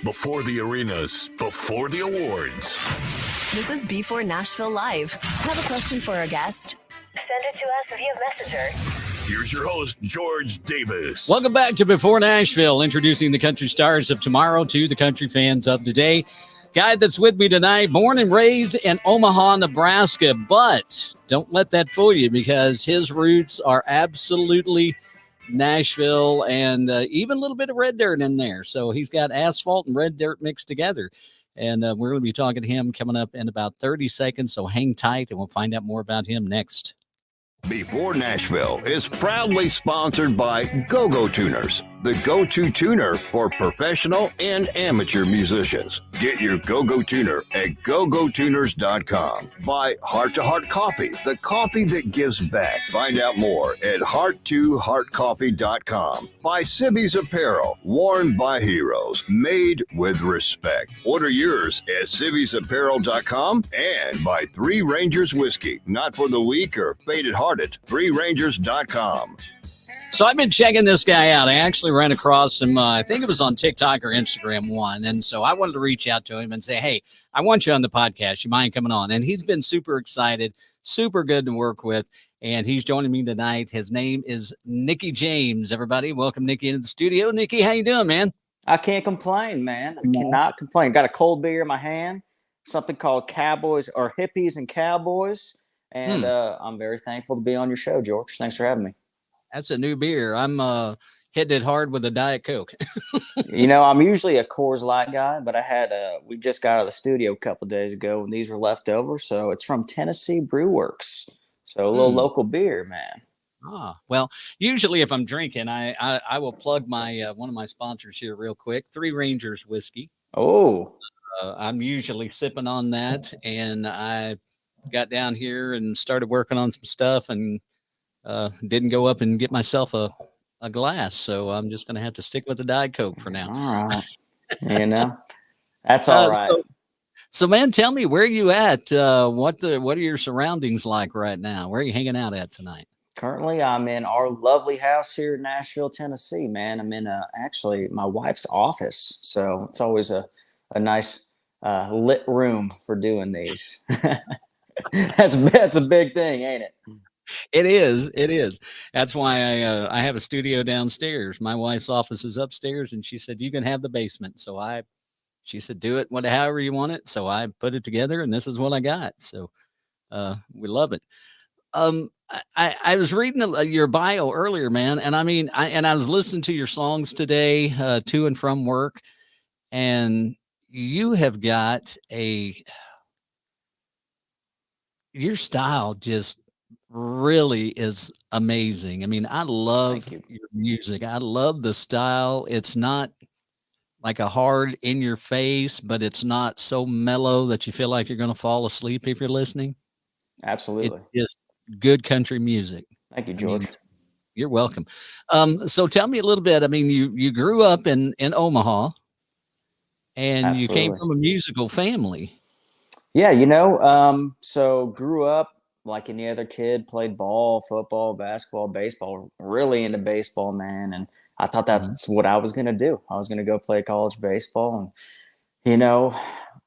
Before the arenas, before the awards. This is b4Nashville Live. Have a question for our guest? Send it to us via Messenger. Here's your host, George Davis. Welcome back to Before Nashville, introducing the country stars of tomorrow to the country fans of today. Guy that's with me tonight, born and raised in Omaha, Nebraska, but don't let that fool you because his roots are absolutely Nashville and even a little bit of red dirt in there. So he's got asphalt and red dirt mixed together. And we're going to be talking to him coming up in about 30 seconds. So hang tight and we'll find out more about him next. Before Nashville is proudly sponsored by Go-Go Tuners, the go-to tuner for professional and amateur musicians. Get your Go-Go Tuner at gogotuners.com. By Heart to Heart Coffee, the coffee that gives back. Find out more at heart2heartcoffee.com. By Sibby's Apparel, worn by heroes, made with respect. Order yours at sibby'sapparel.com. And by Three Rangers Whiskey, not for the weak or faint-hearted. ThreeRangers.com. So I've been checking this guy out. I actually ran across him, I think it was on TikTok or Instagram one. And so I wanted to reach out to him and say, hey, I want you on the podcast. You mind coming on? And he's been super excited, super good to work with. And he's joining me tonight. His name is Nicky James. Everybody, welcome Nicky into the studio. Nicky, how you doing, man? I can't complain, man. I cannot complain. Got a cold beer in my hand, something called Cowboys or Hippies and Cowboys. And I'm very thankful to be on your show, George. Thanks for having me. That's a new beer. I'm hitting it hard with a Diet Coke. I'm usually a Coors Light guy, but we just got out of the studio a couple of days ago and these were left over. So it's from Tennessee Brew Works. So a little local beer, man. Well, usually if I'm drinking, I will plug my one of my sponsors here real quick, Three Rangers Whiskey. Oh, I'm usually sipping on that, and I got down here and started working on some stuff and didn't go up and get myself a glass. So I'm just going to have to stick with the Diet Coke for now. All right. That's all right. So man, tell me, where are you at? What are your surroundings like right now? Where are you hanging out at tonight? Currently, I'm in our lovely house here in Nashville, Tennessee, man. I'm in actually my wife's office. So it's always a nice lit room for doing these. That's a big thing, ain't it? It is. That's why I have a studio downstairs. My wife's office is upstairs, and she said, you can have the basement. So she said, do it however you want it. So I put it together, and this is what I got. So we love it. I was reading your bio earlier, man. And I mean, I was listening to your songs today, to and from work, and you have got your style just really is amazing. I mean, I love your music. I love the style. It's not like a hard in your face, but it's not so mellow that you feel like you're going to fall asleep if you're listening. Absolutely. It's just good country music. Thank you, George. You're welcome. So tell me a little bit. I mean, you grew up in Omaha and Absolutely. You came from a musical family. Yeah. So grew up like any other kid, played ball, football, basketball, baseball, really into baseball, man. And I thought that's what I was going to do. I was going to go play college baseball. And,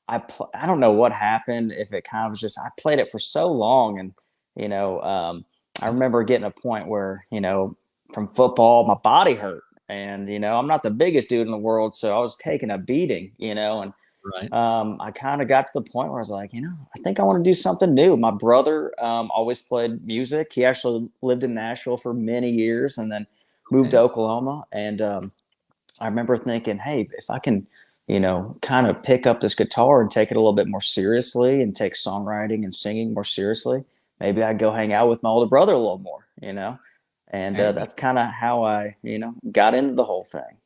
I don't know what happened, if it kind of was just, I played it for so long. And, I remember getting a point where, from football, my body hurt. And, I'm not the biggest dude in the world. So I was taking a beating, and Right. I kind of got to the point where I was like, I think I want to do something new. My brother always played music. He actually lived in Nashville for many years and then moved to Oklahoma. And I remember thinking, hey, if I can, kind of pick up this guitar and take it a little bit more seriously and take songwriting and singing more seriously, maybe I'd go hang out with my older brother a little more, And that's kind of how I, got into the whole thing.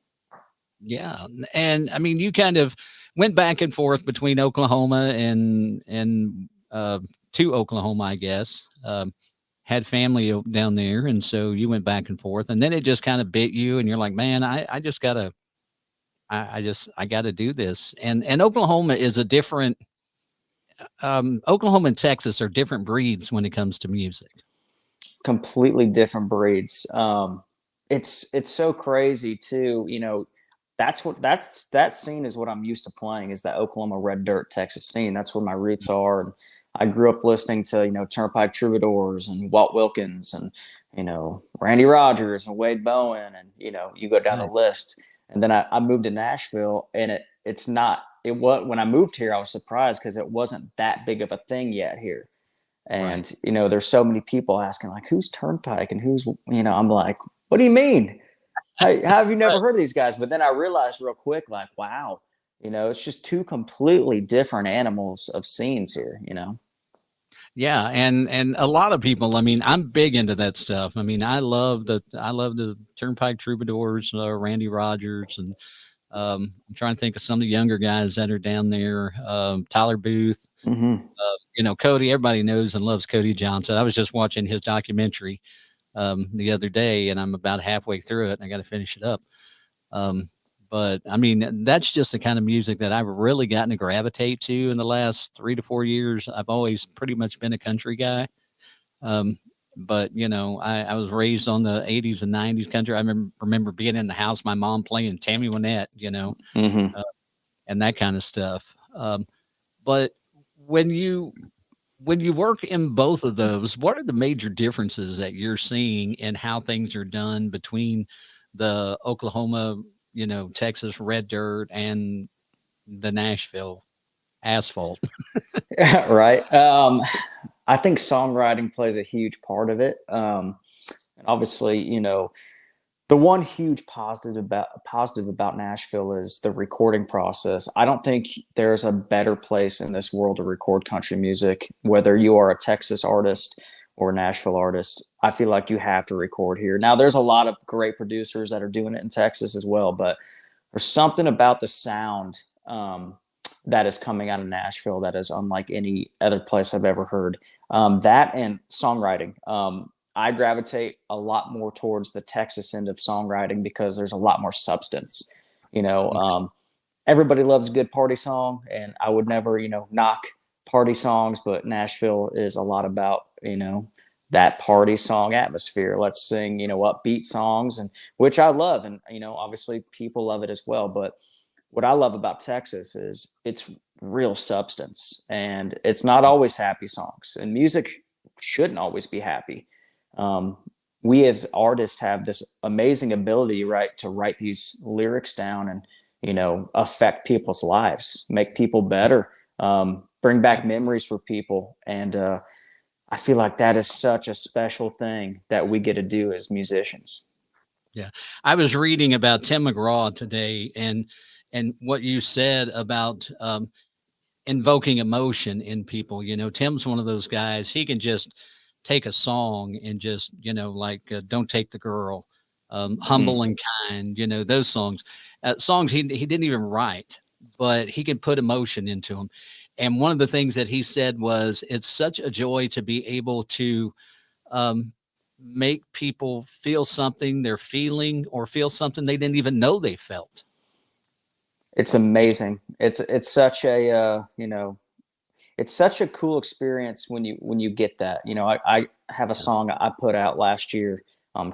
Yeah. And I mean, you kind of went back and forth between Oklahoma and to Oklahoma, I guess, had family down there. And so you went back and forth, and then it just kind of bit you and you're like, man, I just gotta do this. And Oklahoma is a different, Oklahoma and Texas are different breeds when it comes to music. Completely different breeds. It's so crazy too. that scene is what I'm used to playing, is the Oklahoma red dirt Texas scene. That's where my roots are. And I grew up listening to, Turnpike Troubadours and Walt Wilkins and, Randy Rogers and Wade Bowen. And, you go down the Right. list. And then I moved to Nashville, and when I moved here, I was surprised because it wasn't that big of a thing yet here. And, there's so many people asking, like, who's Turnpike and who's, I'm like, what do you mean? How have you never heard of these guys? But then I realized real quick, like, wow, it's just two completely different animals of scenes here, Yeah, and a lot of people. I mean, I'm big into that stuff. I mean, I love the Turnpike Troubadours, Randy Rogers, and I'm trying to think of some of the younger guys that are down there. Tyler Booth, Mm-hmm. Cody. Everybody knows and loves Cody Johnson. I was just watching his documentary the other day, and I'm about halfway through it, and I got to finish it up. But I mean, that's just the kind of music that I've really gotten to gravitate to in the last 3 to 4 years. I've always pretty much been a country guy. But I was raised on the 80s and 90s country. I remember being in the house, my mom playing Tammy Wynette, Mm-hmm. and that kind of stuff. But when you work in both of those, what are the major differences that you're seeing in how things are done between the Oklahoma, Texas red dirt and the Nashville asphalt? Right. I think songwriting plays a huge part of it. And obviously, the one huge positive about Nashville is the recording process. I don't think there's a better place in this world to record country music, whether you are a Texas artist or a Nashville artist. I feel like you have to record here. Now, there's a lot of great producers that are doing it in Texas as well, but there's something about the sound that is coming out of Nashville that is unlike any other place I've ever heard. That and songwriting. I gravitate a lot more towards the Texas end of songwriting because there's a lot more substance. Everybody loves a good party song, and I would never, knock party songs, but Nashville is a lot about, that party song atmosphere. Let's sing, upbeat songs, and which I love. And, obviously people love it as well. But what I love about Texas is it's real substance, and it's not always happy songs, and music shouldn't always be happy. We as artists have this amazing ability, right, to write these lyrics down and, affect people's lives, make people better, bring back memories for people. And I feel like that is such a special thing that we get to do as musicians. Yeah. I was reading about Tim McGraw today, and what you said about invoking emotion in people. Tim's one of those guys. He can just take a song and just, Don't Take the Girl, Humble and Kind, those songs, songs he didn't even write, but he can put emotion into them. And one of the things that he said was, it's such a joy to be able to make people feel something they're feeling, or feel something they didn't even know they felt. It's amazing. It's such a, it's such a cool experience when you get that. I have a song I put out last year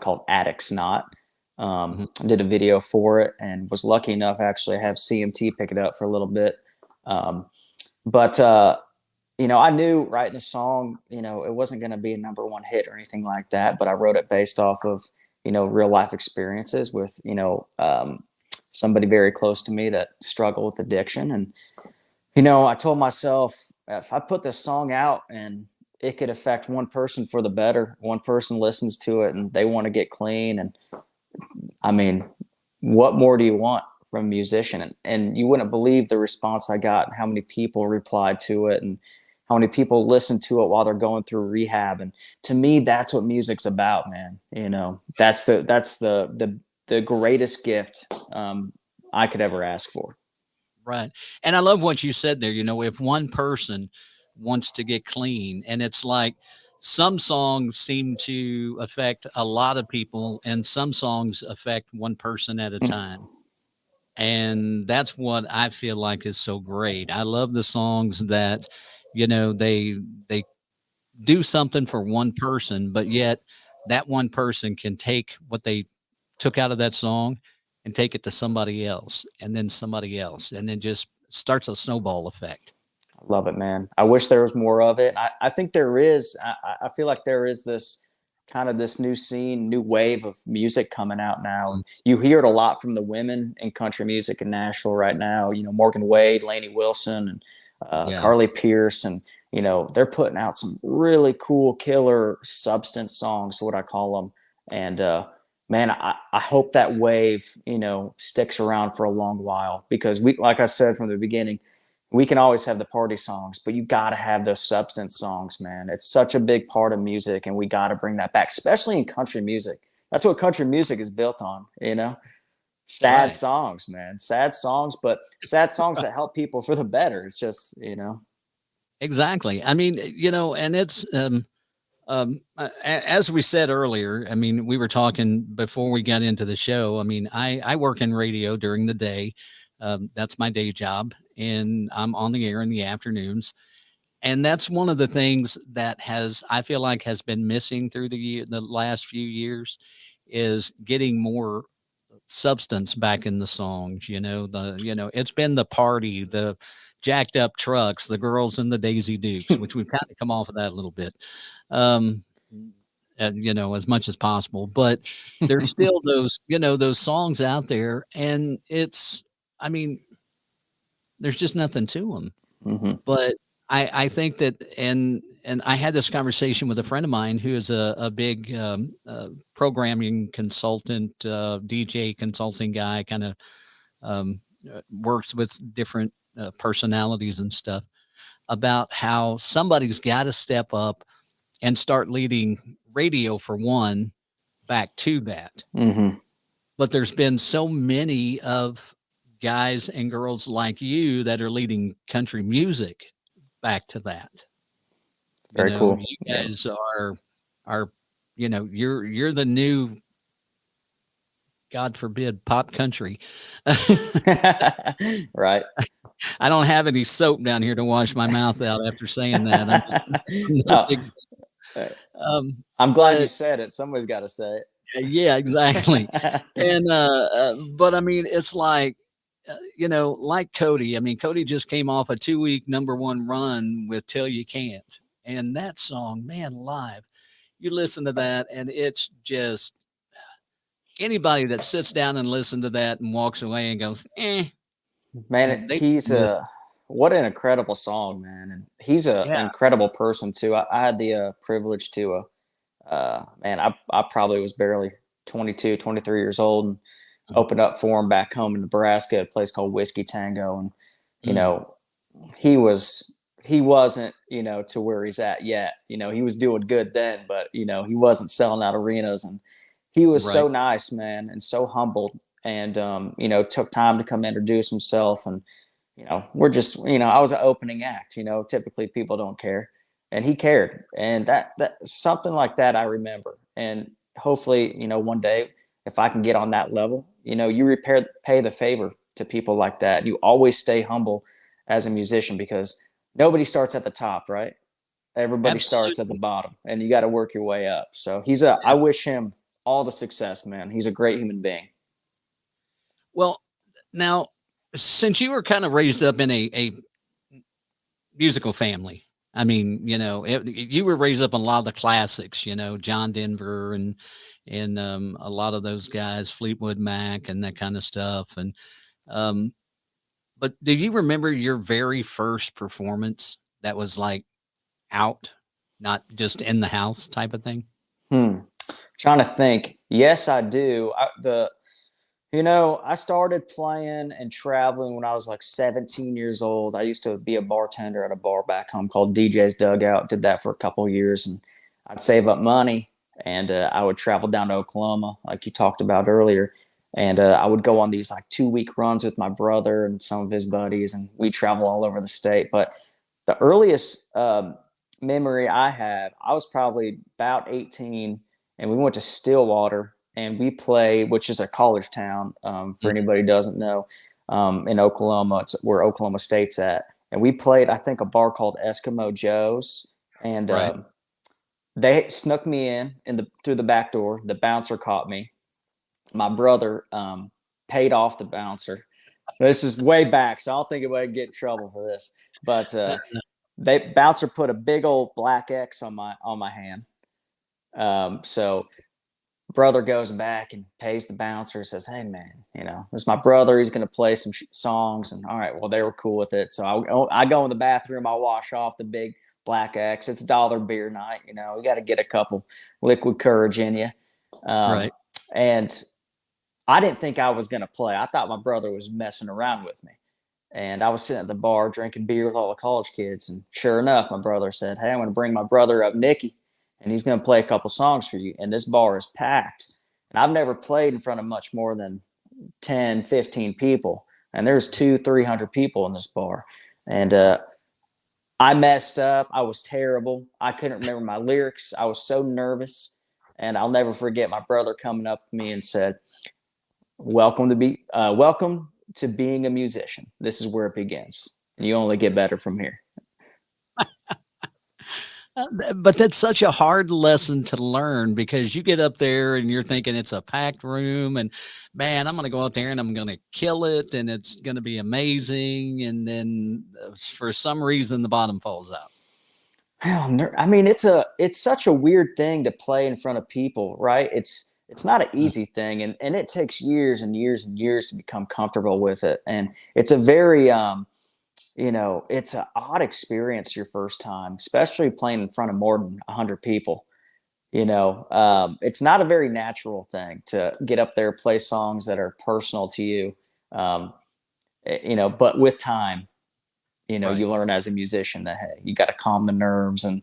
called Addict's Knot. I did a video for it and was lucky enough actually to have CMT pick it up for a little bit. But I knew writing the song, it wasn't going to be a number one hit or anything like that, but I wrote it based off of, real life experiences with, somebody very close to me that struggled with addiction. And, I told myself, if I put this song out and it could affect one person for the better, one person listens to it and they want to get clean. And I mean, what more do you want from a musician? And you wouldn't believe the response I got and how many people replied to it and how many people listen to it while they're going through rehab. And to me, that's what music's about, man. That's the greatest gift I could ever ask for. Right. And I love what you said there. If one person wants to get clean, and it's like some songs seem to affect a lot of people and some songs affect one person at a time. And that's what I feel like is so great. I love the songs that, they do something for one person, but yet that one person can take what they took out of that song and take it to somebody else and then somebody else. And then just starts a snowball effect. Love it, man. I wish there was more of it. I think there is. I feel like there is this kind of this new scene, new wave of music coming out now. And you hear it a lot from the women in country music in Nashville right now. You know, Morgan Wade, Lainey Wilson, and Carly Pierce. And, you know, they're putting out some really cool killer substance songs, what I call them. And, man, I hope that wave, you know, sticks around for a long while, because like I said from the beginning, we can always have the party songs, but you got to have those substance songs, man. It's such a big part of music, and we got to bring that back, especially in country music. That's what country music is built on, you know? Sad songs, man. Sad songs, but sad songs that help people for the better. It's just, you know. Exactly. I mean, you know, and it's, as we said earlier, I mean, we were talking before we got into the show. I mean, I work in radio during the day. That's my day job, and I'm on the air in the afternoons. And that's one of the things that I feel like has been missing through the last few years, is getting more substance back in the songs. You know, it's been the party, the jacked up trucks, the girls in the Daisy Dukes, which we've kind of come off of that a little bit. You know, as much as possible, but there's still those, you know, those songs out there, and I mean, there's just nothing to them. Mm-hmm. But I think that, and I had this conversation with a friend of mine who is a big programming consultant, DJ consulting guy, kind of works with different personalities and stuff, about how somebody's got to step up and start leading radio, for one, back to that. Mm-hmm. But there's been so many of guys and girls like you that are leading country music back to that. Very cool. You guys are, you know, you're the new, God forbid, pop country. Right. I don't have any soap down here to wash my mouth out after saying that. I'm glad you said it. Somebody's got to say it. Yeah, exactly. And but I mean, it's like, you know, like Cody. I mean, Cody just came off a 2-week #1 run with "Till You Can't," and that song, man, live, you listen to that, and it's just, anybody that sits down and listens to that and walks away and goes, "Eh." Man, what an incredible song, man. And he's an incredible person too. I had the privilege to, man, I probably was barely 22, 23 years old, and opened up for him back home in Nebraska at a place called Whiskey Tango. And, you know, he wasn't, you know, to where he's at yet. You know, he was doing good then, but, you know, he wasn't selling out arenas, and he was so nice, man, and so humbled. And, you know, took time to come introduce himself. And, you know, we're just, you know, I was an opening act, you know, typically people don't care, and he cared. And that something like that I remember. And hopefully, you know, one day, if I can get on that level, you know, you pay the favor to people like that. You always stay humble as a musician, because nobody starts at the top, right? Everybody starts at the bottom, and you got to work your way up. So I wish him all the success, man. He's a great human being. Well, now, since you were kind of raised up in a musical family, I mean, you know, you were raised up on a lot of the classics, you know, John Denver and a lot of those guys, Fleetwood Mac and that kind of stuff. And, but do you remember your very first performance that was like out, not just in the house type of thing? Trying to think. Yes, I do. You know, I started playing and traveling when I was like 17 years old. I used to be a bartender at a bar back home called DJ's Dugout. Did that for a couple of years, and I'd save up money, and I would travel down to Oklahoma, like you talked about earlier. And I would go on these like 2-week runs with my brother and some of his buddies, and we'd travel all over the state. But the earliest memory I have, I was probably about 18, and we went to Stillwater. And we played, which is a college town, for anybody who doesn't know, in Oklahoma. It's where Oklahoma State's at. And we played, I think, a bar called Eskimo Joe's. And they snuck me in through the back door. The bouncer caught me. My brother paid off the bouncer. This is way back, so I don't think anybody would get in trouble for this. But bouncer put a big old black X on my hand. So brother goes back and pays the bouncer, says, "Hey man, this is my brother. He's going to play some songs." And all right, well, they were cool with it. So I go in the bathroom, I wash off the big black X. It's dollar beer night. We got to get a couple liquid courage in you. Right. And I didn't think I was going to play. I thought my brother was messing around with me. And I was sitting at the bar drinking beer with all the college kids. And sure enough, my brother said, "Hey, I'm going to bring my brother up, Nicky, and he's going to play a couple songs for you." And this bar is packed. And I've never played in front of much more than 10, 15 people. And there's 200-300 people in this bar. And I messed up. I was terrible. I couldn't remember my lyrics. I was so nervous. And I'll never forget my brother coming up to me and said, welcome to being a musician. This is where it begins. And you only get better from here." But that's such a hard lesson to learn, because you get up there and you're thinking it's a packed room and man, I'm going to go out there and I'm going to kill it and it's going to be amazing. And then for some reason, the bottom falls out. I mean, it's such a weird thing to play in front of people, right? It's not an easy thing. And it takes years and years and years to become comfortable with it. And it's a very, it's an odd experience your first time, especially playing in front of more than 100 people. It's not a very natural thing to get up there, play songs that are personal to you. But with time, Right. you learn as a musician that, hey, you got to calm the nerves and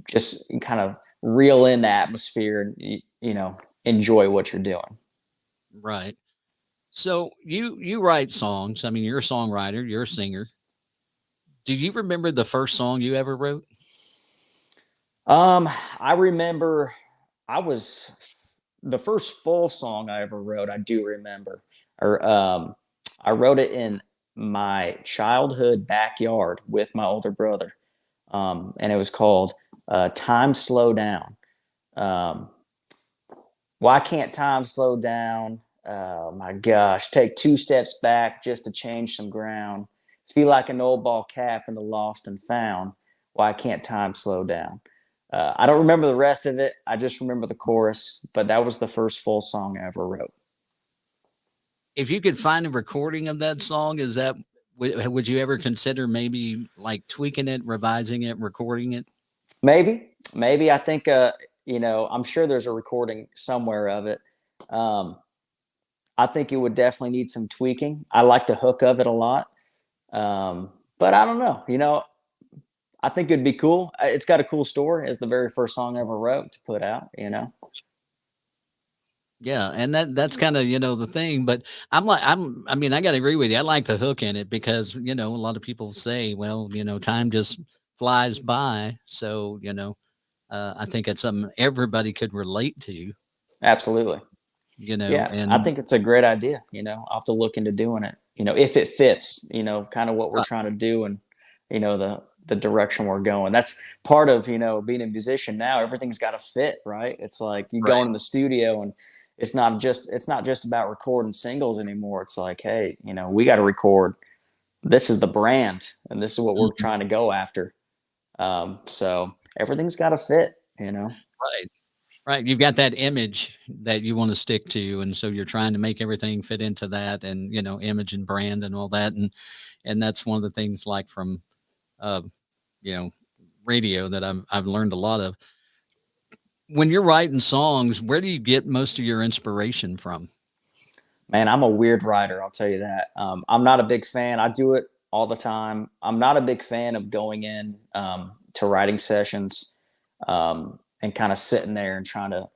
just kind of reel in the atmosphere and, enjoy what you're doing. Right. So you write songs. I mean, you're a songwriter, you're a singer. Do you remember the first song you ever wrote? I remember the first full song I ever wrote. I do remember, I wrote it in my childhood backyard with my older brother. And it was called, Time Slow Down. Why can't time slow down? Oh my gosh, take 2 steps back just to change some ground. Feel like an old ball cap in the lost and found. Why can't time slow down? I don't remember the rest of it. I just remember the chorus, but that was the first full song I ever wrote. If you could find a recording of that song, would you ever consider maybe like tweaking it, revising it, recording it? Maybe. I think, I'm sure there's a recording somewhere of it. I think it would definitely need some tweaking. I like the hook of it a lot. But I don't know, I think it'd be cool. It's got a cool story. It's the very first song I ever wrote to put out. Yeah, and that's kind of the thing. But I mean, I got to agree with you. I like the hook in it because a lot of people say, well, time just flies by. So I think it's something everybody could relate to. Absolutely. Yeah, and I think it's a great idea. I'll have to look into doing it. If it fits, kind of what we're trying to do, and the direction we're going. That's part of being a musician now. Everything's got to fit, right? It's like you go in the studio and it's not just about recording singles anymore. It's like, hey, we got to record. This is the brand, and this is what we're trying to go after. So everything's got to fit. Right. You've got that image that you want to stick to. And so you're trying to make everything fit into that and, image and brand and all that. And that's one of the things like from, radio that I've learned a lot of. When you're writing songs, where do you get most of your inspiration from? Man, I'm a weird writer. I'll tell you that. I'm not a big fan. I do it all the time. I'm not a big fan of going in to writing sessions and kind of sitting there and trying to,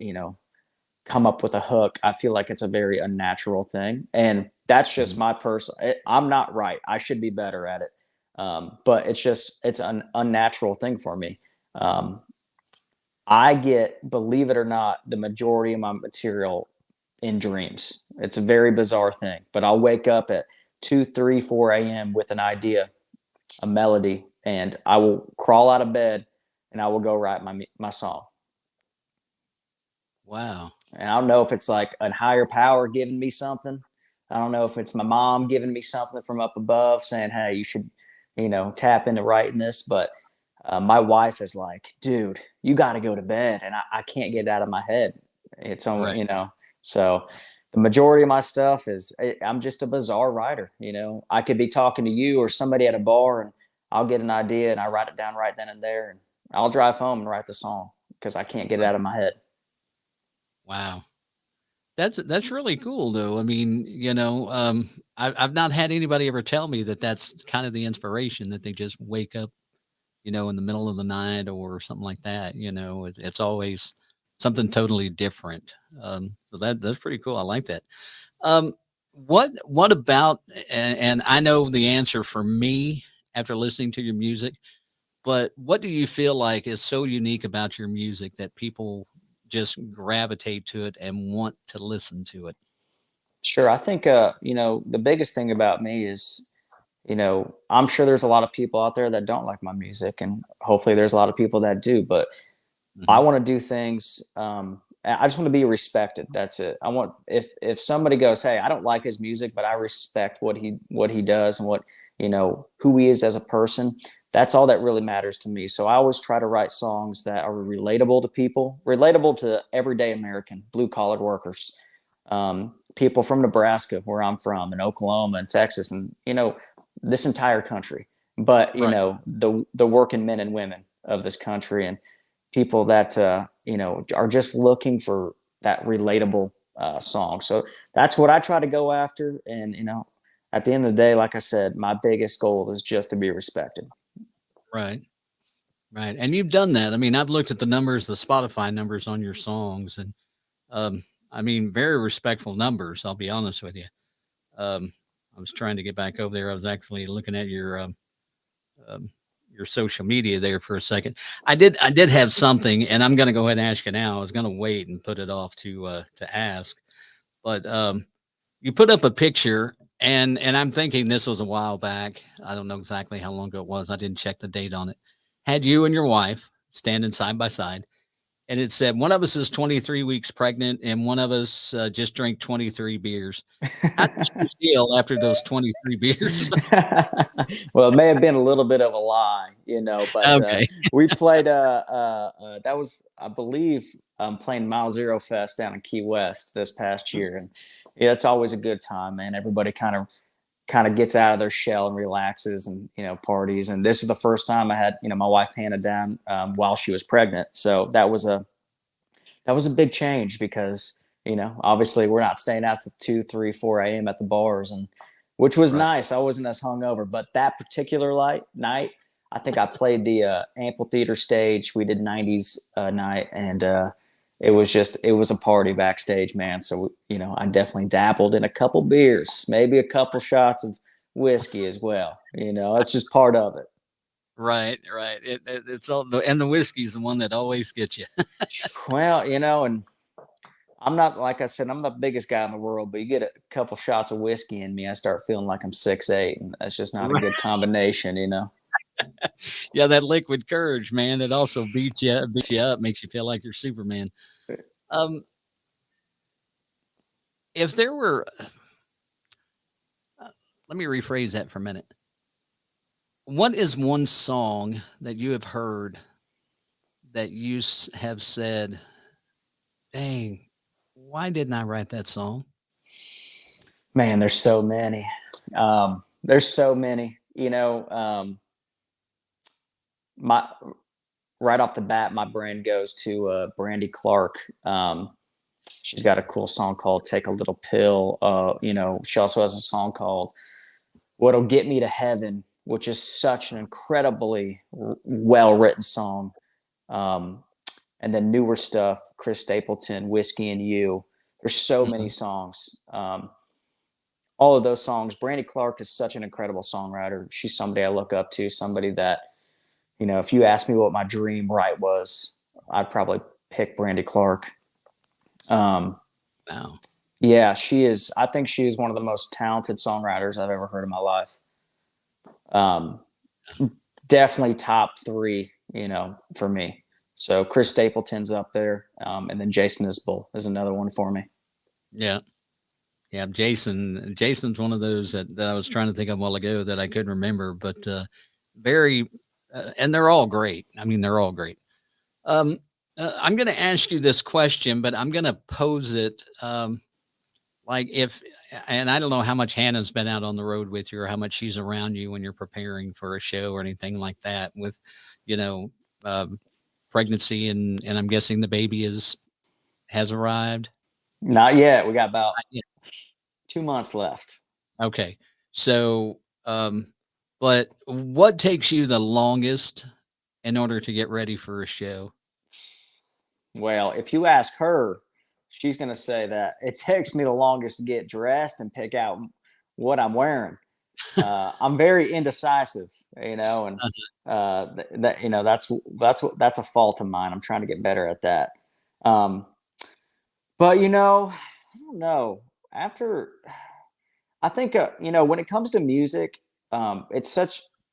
come up with a hook. I feel like it's a very unnatural thing. And that's just my personal, I'm not right. I should be better at it. But it's an unnatural thing for me. I get, believe it or not, the majority of my material in dreams. It's a very bizarre thing, but I'll wake up at 2, 3, 4 a.m. with an idea, a melody, and I will crawl out of bed and I will go write my song. Wow. And I don't know if it's like a higher power giving me something. I don't know if it's my mom giving me something from up above saying, hey, you should, tap into writing this. But my wife is like, dude, you got to go to bed. And I can't get it out of my head. It's only, Right. So the majority of my stuff is I'm just a bizarre writer. I could be talking to you or somebody at a bar and I'll get an idea and I write it down right then and there. And I'll drive home and write the song because I can't get it out of my head. Wow. That's really cool though. I mean, I've not had anybody ever tell me that that's kind of the inspiration, that they just wake up, in the middle of the night or something like that. It's always something totally different. So that's pretty cool. I like that. Um, what about, and I know the answer for me after listening to your music, but what do you feel like is so unique about your music that people just gravitate to it and want to listen to it? Sure. I think, the biggest thing about me is, I'm sure there's a lot of people out there that don't like my music, and hopefully there's a lot of people that do, but I Mhm. want to do things. I just want to be respected. That's it. I want, if somebody goes, hey, I don't like his music, but I respect what he does and who he is as a person. That's all that really matters to me. So I always try to write songs that are relatable to people, relatable to everyday American blue collar workers, people from Nebraska, where I'm from, and Oklahoma and Texas, and this entire country. But Right. the working men and women of this country, and people that are just looking for that relatable song. So that's what I try to go after. And at the end of the day, like I said, my biggest goal is just to be respected. Right. Right. And you've done that. I mean, I've looked at the numbers, the Spotify numbers on your songs, and um, I mean, very respectful numbers. I'll be honest with you. I was trying to get back over there. I was actually looking at um, your social media there for a second. I did have something, and I'm going to go ahead and ask you now. I was going to wait and put it off to ask, but you put up a picture, and I'm thinking this was a while back. I don't know exactly how long ago it was. I didn't check the date on it. Had you and your wife standing side by side, and it said one of us is 23 weeks pregnant, and one of us just drank 23 beers. How did you feel after those 23 beers? Well, it may have been a little bit of a lie, but Okay. we played. That was, I believe, playing Mile Zero Fest down in Key West this past year, and yeah, it's always a good time, man. Everybody kind of gets out of their shell and relaxes, and parties. And this is the first time I had my wife Hannah down while she was pregnant, so that was a big change because obviously we're not staying out to 2, 3, 4 a.m. at the bars, and which was Right. nice. I wasn't as hungover, but that particular night, I think I played the amphitheater stage. We did 90s night, and it was a party backstage, man. So I definitely dabbled in a couple beers, maybe a couple shots of whiskey as well. It's just part of it. Right, right. It's all and the whiskey's the one that always gets you. Well, and I'm not, like I said, I'm not the biggest guy in the world, but you get a couple shots of whiskey in me, I start feeling like I'm 6'8", and that's just not a Right. good combination. Yeah, that liquid courage, man. It also beats you up, makes you feel like you're Superman. Um, if there were, let me rephrase that for a minute. What is one song that you have heard that you have said, "Dang, why didn't I write that song?" Man, there's so many. There's so many. My right off the bat, my brain goes to Brandy Clark. She's got a cool song called "Take a Little Pill." She also has a song called "What'll Get Me to Heaven," which is such an incredibly well written song. Um, and then newer stuff, Chris Stapleton, "Whiskey and You." There's so many Mhm. songs. All of those songs. Brandy Clark is such an incredible songwriter. She's somebody I look up to, somebody that, if you ask me what my dream write was, I'd probably pick Brandy Clark. Um, Wow. yeah, she is. I think she is one of the most talented songwriters I've ever heard in my life. Um, Definitely top three, for me. So Chris Stapleton's up there, and then Jason Isbell is another one for me. Yeah. Yeah, Jason's one of those that I was trying to think of a while ago that I couldn't remember, but very, and they're all great. I mean, they're all great. Um, I'm going to ask you this question, but I'm going to pose it like if, and I don't know how much Hannah's been out on the road with you or how much she's around you when you're preparing for a show or anything like that with, you know, um, pregnancy and I'm guessing the baby has arrived. Not yet. We got about 2 months left. Okay. So, but what takes you the longest in order to get ready for a show? Well, if you ask her, she's going to say that it takes me the longest to get dressed and pick out what I'm wearing. I'm very indecisive, and that's a fault of mine. I'm trying to get better at that. But I don't know. I think when it comes to music, it's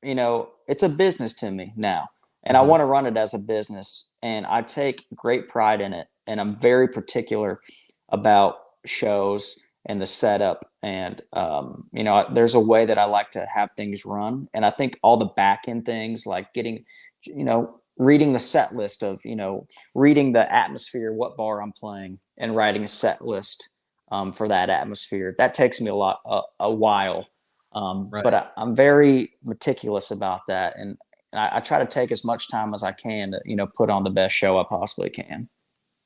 it's a business to me now, and I want to run it as a business, and I take great pride in it, and I'm very particular about shows and the setup, and there's a way that I like to have things run, and I think all the back end things like getting, reading the set list of, reading the atmosphere, what bar I'm playing, and writing a set list for that atmosphere. That takes me a while. Right. But I'm very meticulous about that. And I try to take as much time as I can to, put on the best show I possibly can.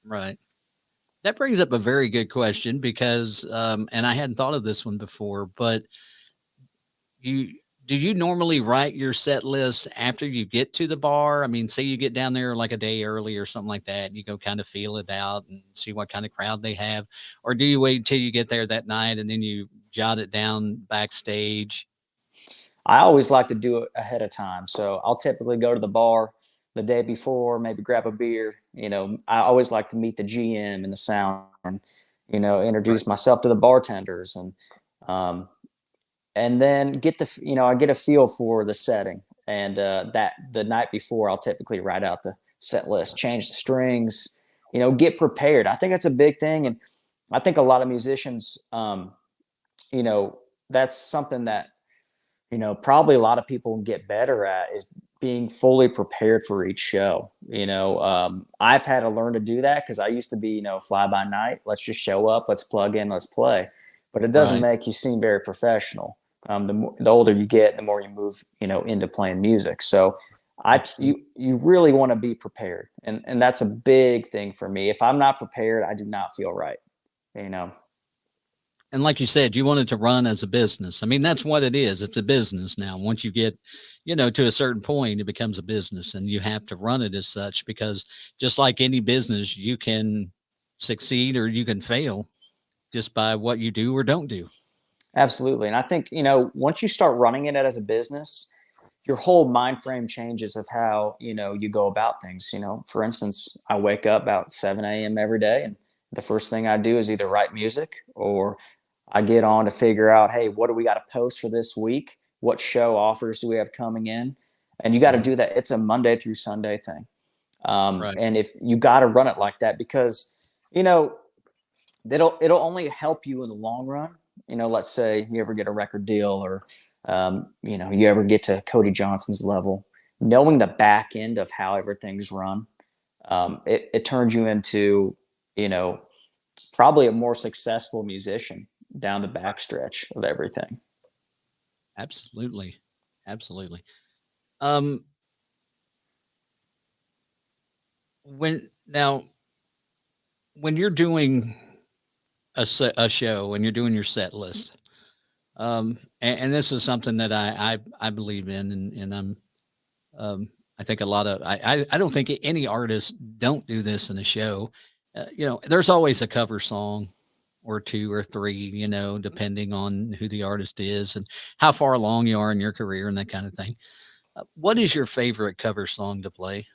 Right. That brings up a very good question because, and I hadn't thought of this one before, but do you normally write your set list after you get to the bar? I mean, say you get down there like a day early or something like that, and you go kind of feel it out and see what kind of crowd they have, or do you wait till you get there that night and then you jot it down backstage? I always like to do it ahead of time. So I'll typically go to the bar the day before, maybe grab a beer. I always like to meet the GM and the sound and, introduce myself to the bartenders and then I get a feel for the setting. And that the night before, I'll typically write out the set list, change the strings, get prepared. I think that's a big thing. And I think a lot of musicians, that's something that, probably a lot of people can get better at is being fully prepared for each show. I've had to learn to do that because I used to be, fly by night. Let's just show up, let's plug in, let's play. But it doesn't make you seem very professional. The older you get, the more you move, into playing music. So you really want to be prepared. And that's a big thing for me. If I'm not prepared, I do not feel right. And like you said, you want it to run as a business. I mean, that's what it is. It's a business now. Once you get, to a certain point, it becomes a business and you have to run it as such because just like any business, you can succeed or you can fail just by what you do or don't do. Absolutely. And I think, once you start running it as a business, your whole mind frame changes of how, you go about things. For instance, I wake up about 7 a.m. every day, and the first thing I do is either write music or I get on to figure out, hey, what do we got to post for this week? What show offers do we have coming in? And you got to do that. It's a Monday through Sunday thing. Right. And if you got to run it like that, because, it'll only help you in the long run. Let's say you ever get a record deal or, you ever get to Cody Johnson's level, knowing the back end of how everything's run, it turns you into, probably a more successful musician down the backstretch of everything. Absolutely. Absolutely. When you're doing a show, when you're doing your set list, and this is something that I believe in, and I think a lot of, I don't think any artists don't do this in a show. There's always a cover song or two or three, depending on who the artist is and how far along you are in your career and that kind of thing. What is your favorite cover song to play?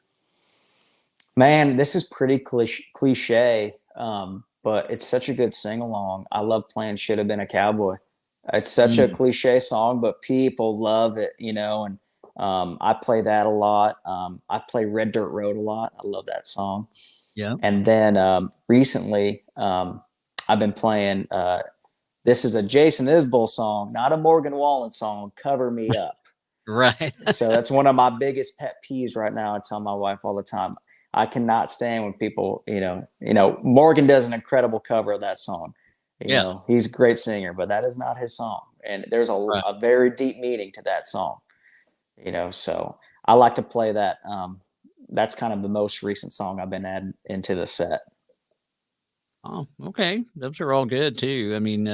Man, this is pretty cliche, but it's such a good sing along. I love playing "Should Have Been a Cowboy." It's such a cliche song, but people love it, and I play that a lot. I play Red Dirt Road a lot. I love that song. Yeah. And then recently, I've been playing. This is a Jason Isbell song, not a Morgan Wallen song. Cover Me Up. Right. So that's one of my biggest pet peeves right now. I tell my wife all the time. I cannot stand when people, Morgan does an incredible cover of that song. Yeah. He's a great singer, but that is not his song. And there's Right. a very deep meaning to that song. So I like to play that. That's kind of the most recent song I've been adding into the set. Oh, okay. Those are all good too. I mean,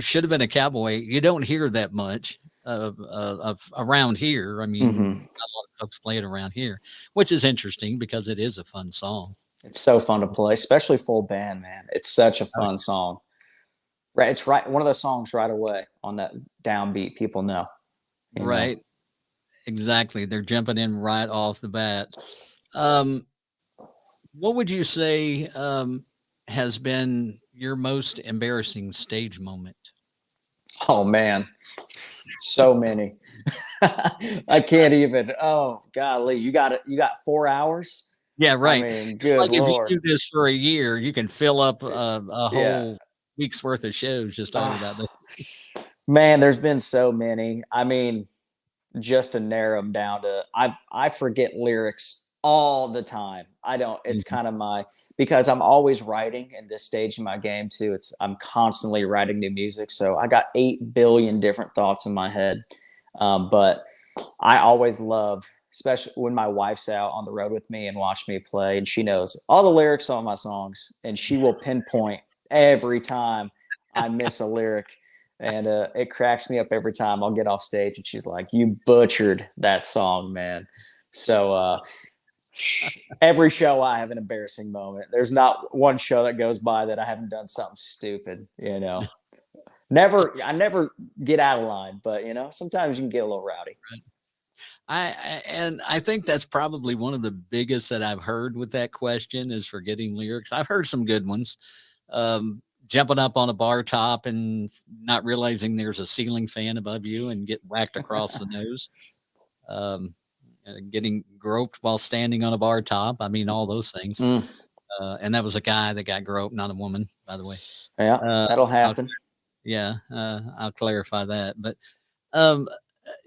Should Have Been a Cowboy. You don't hear that much of around here. I mean, Mhm. not a lot of folks play it around here, which is interesting because it is a fun song. It's so fun to play, especially full band, man. It's such a Oh, fun song. Right. It's right. One of those songs right away on that downbeat. People know. right. Exactly. They're jumping in right off the bat. Um, what would you say has been your most embarrassing stage moment? Oh man, so many. I can't even. Oh golly, you got it. You got 4 hours. Yeah, I right. mean, It's good like if you lord. do this for a year, you can fill up a Yeah. whole week's worth of shows just talking about Ah, this. man, there's been so many. I mean, just to narrow them down to I forget lyrics all the time. I don't it's Mhm. kind of my because I'm always writing in this stage in my game too. I'm constantly writing new music. So I got 8 billion different thoughts in my head. But I always love, especially when my wife's out on the road with me and watch me play, and she knows all the lyrics on my songs, and she will pinpoint every time I miss a lyric. And it cracks me up every time I'll get off stage and she's like, "You butchered that song, man." So every show I have an embarrassing moment. There's not one show that goes by that I haven't done something stupid. I never get out of line, but sometimes you can get a little rowdy. And I think that's probably one of the biggest that I've heard with that question is forgetting lyrics. I've heard some good ones. Jumping up on a bar top and not realizing there's a ceiling fan above you and get whacked across the nose. Um, Getting groped while standing on a bar top. I mean, all those things. Mm, And that was a guy that got groped, not a woman, by the way. yeah, Uh, that'll I'll, happen. I'll clarify that. But um,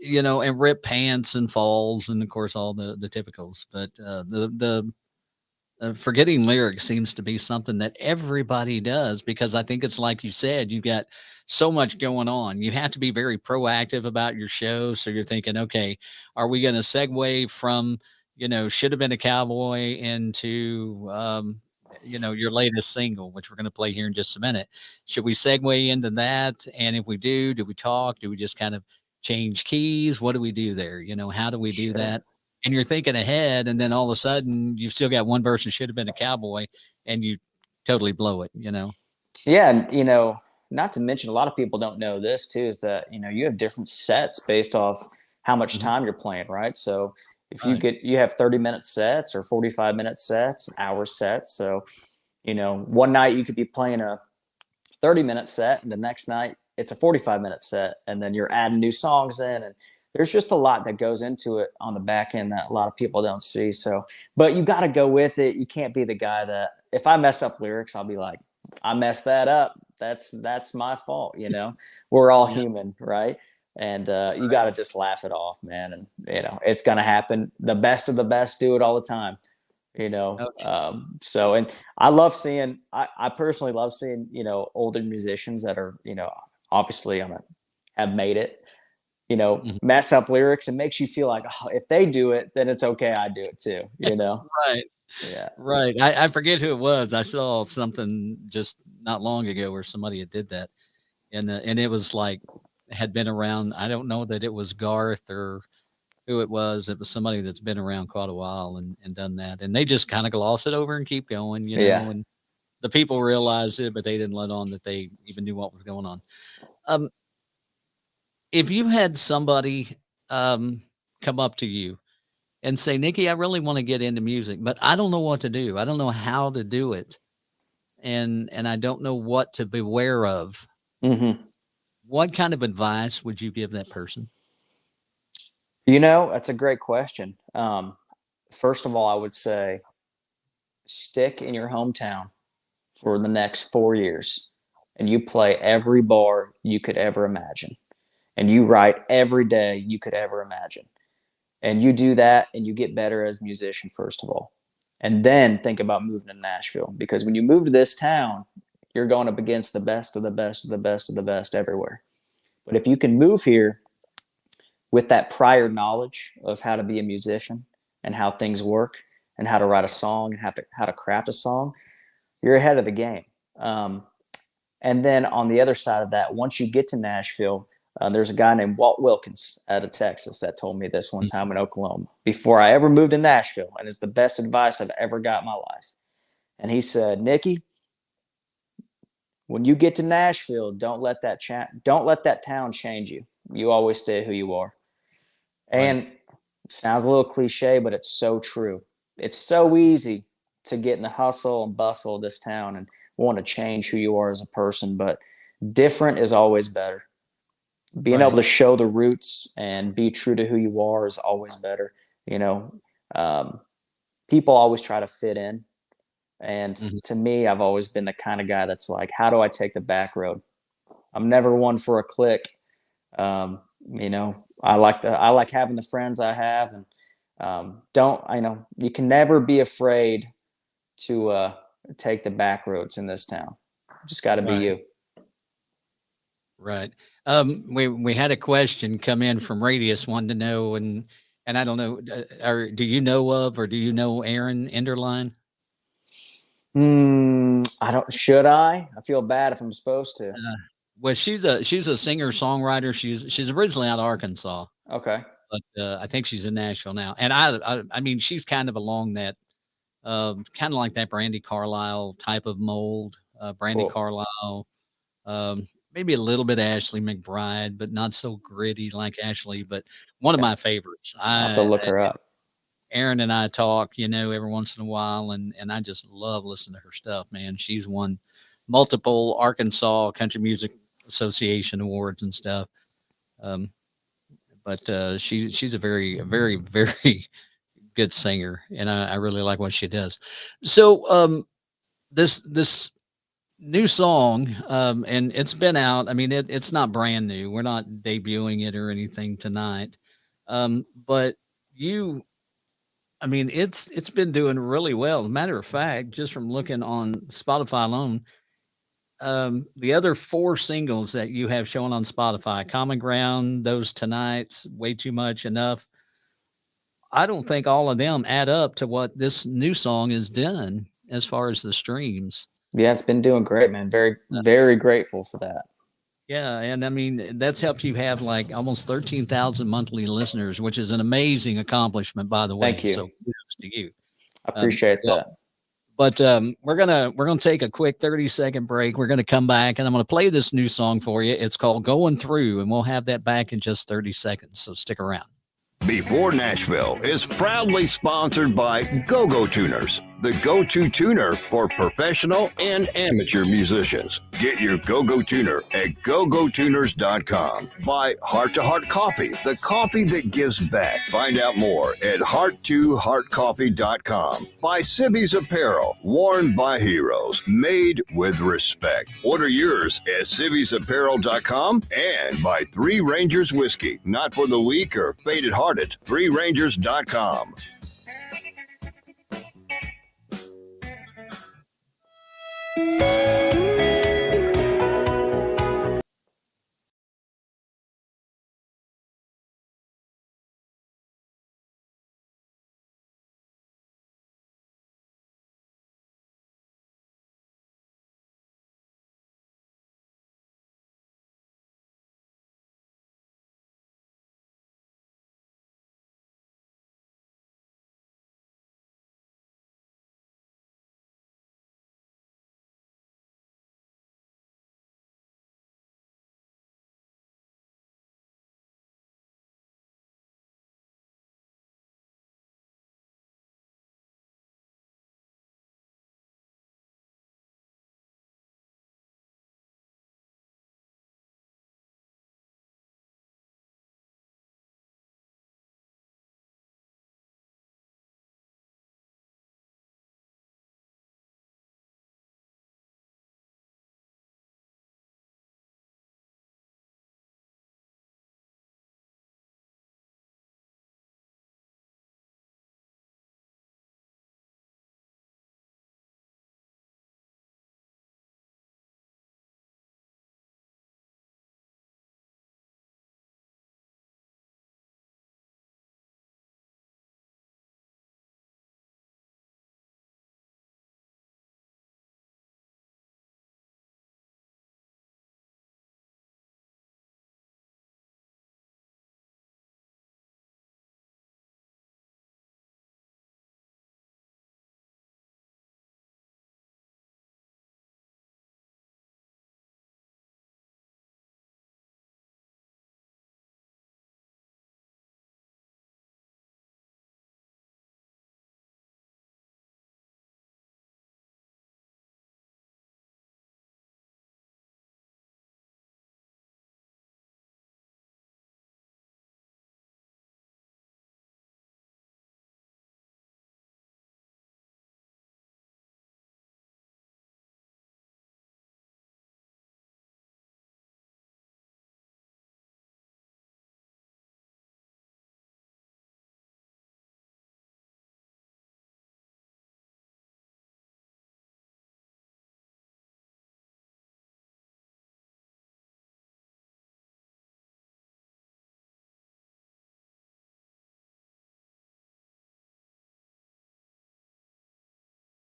and rip pants and falls, and of course all the typicals. But the forgetting lyrics seems to be something that everybody does because I think it's like you said, you've got so much going on. You have to be very proactive about your show. So you're thinking, okay, are we going to segue from, Should Have Been a Cowboy into, your latest single, which we're going to play here in just a minute? Should we segue into that? And if we do we talk? Do we just kind of change keys? What do we do there? How do we do Sure. that? And you're thinking ahead, and then all of a sudden you've still got one verse that should have been a cowboy, and you totally blow it. Yeah, and not to mention a lot of people don't know this too is that you have different sets based off how much Mhm. time you're playing, right? So if Right. you have 30-minute sets or 45-minute sets, hour sets. So one night you could be playing a 30-minute set, and the next night it's a 45-minute set, and then you're adding new songs in, and there's just a lot that goes into it on the back end that a lot of people don't see. So, but you got to go with it. You can't be the guy that if I mess up lyrics, I'll be like, I messed that up. That's my fault. We're all Yeah. human, right? And you got to just laugh it off, man. And it's gonna happen. The best of the best do it all the time. Okay. So and I personally love seeing older musicians that are obviously have made it Mhm. mess up lyrics. It makes you feel like, oh, if they do it, then it's okay. I do it too. Right. Yeah. Right. I forget who it was. I saw something just not long ago where somebody had did that, and it was like had been around. I don't know that it was Garth or who it was. It was somebody that's been around quite a while and done that, and they just kind of gloss it over and keep going, Yeah. and the people realized it, but they didn't let on that they even knew what was going on. Um, if you had somebody come up to you and say, "Nikki, I really want to get into music, but I don't know what to do. I don't know how to do it, and I don't know what to beware of." Hmm. What kind of advice would you give that person? That's a great question. First of all, I would say stick in your hometown for the next 4 years and you play every bar you could ever imagine and you write every day you could ever imagine. And you do that and you get better as a musician, first of all. And then think about moving to Nashville because when you move to this town, you're going up against the best of the best of the best of the best everywhere. But if you can move here with that prior knowledge of how to be a musician and how things work and how to write a song and how to craft a song, you're ahead of the game. Um, and then on the other side of that, once you get to Nashville, there's a guy named Walt Wilkins out of Texas that told me this one time in Oklahoma before I ever moved to Nashville. And it's the best advice I've ever got in my life. And he said, Nicky, when you get to Nashville, don't let that town change you. You always stay who you are. And Right. it sounds a little cliche, but it's so true. It's so easy to get in the hustle and bustle of this town and want to change who you are as a person, but different is always better. Being able Right. to show the roots and be true to who you are is always better. You know, um, people always try to fit in. And Mhm. to me, I've always been the kind of guy that's like, how do I take the back road? I'm never one for a clique. I like having the friends I have, and don't I know you can never be afraid to take the back roads in this town. Just got to be Right. you. Right. We had a question come in from Radius wanting to know, and I don't know, or do you know of, or do you know Aaron Enderline? I don't. Should I? I feel bad if I'm supposed to. Well, she's a singer songwriter. She's originally out of Arkansas, Okay. but I think she's in Nashville now. And I mean, she's kind of along that, kind of like that Brandy Carlisle type of mold. Brandy Cool. Carlisle, maybe a little bit Ashley McBride, but not so gritty like Ashley. But one of Okay. my favorites. I'll have to look her up. Aaron and I talk, every once in a while, and I just love listening to her stuff, man. She's won multiple Arkansas Country Music Association awards and stuff. Um, but she's a very, very good singer, and I really like what she does. So this new song, and it's been out. I mean, it's not brand new. We're not debuting it or anything tonight. But you I mean, it's been doing really well. As a matter of fact, just from looking on Spotify alone, the other 4 singles that you have showing on Spotify, Common Ground, Those Tonights, Way Too Much, Enough, I don't think all of them add up to what this new song has done as far as the streams. Yeah, it's been doing great, man. Very, Uh, very grateful for that. yeah, and I mean, that's helped you have, like, almost 13,000 monthly listeners, which is an amazing accomplishment, by the Thank way, you. so kudos to you. I appreciate Well, that. but we're gonna take a quick 30-second break. We're gonna come back and I'm gonna play this new song for you. It's called Going Through, and we'll have that back in just 30 seconds. So stick around. b4Nashville is proudly sponsored by Go-Go Tuners, the go-to tuner for professional and amateur musicians. Get your Go-Go Tuner at gogotuners.com. By Heart to Heart Coffee, the coffee that gives back. Find out more at heart2heartcoffee.com. By Sibby's Apparel, worn by heroes, made with respect. Order yours at sibby'sapparel.com. And by Three Rangers Whiskey, not for the weak or faint-hearted. ThreeRangers.com.